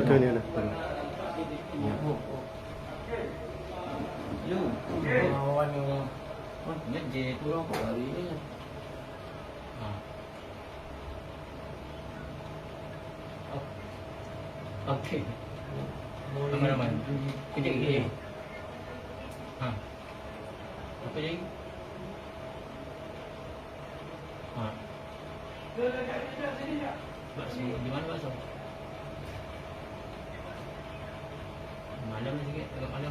tu ni lah. Lu, kawan yang ngejek kurang kok hari ni. Okey. Aman-aman. Kejap lagi. Apa jadi? Bakso di mana bakso? Malam sikit, agak malam.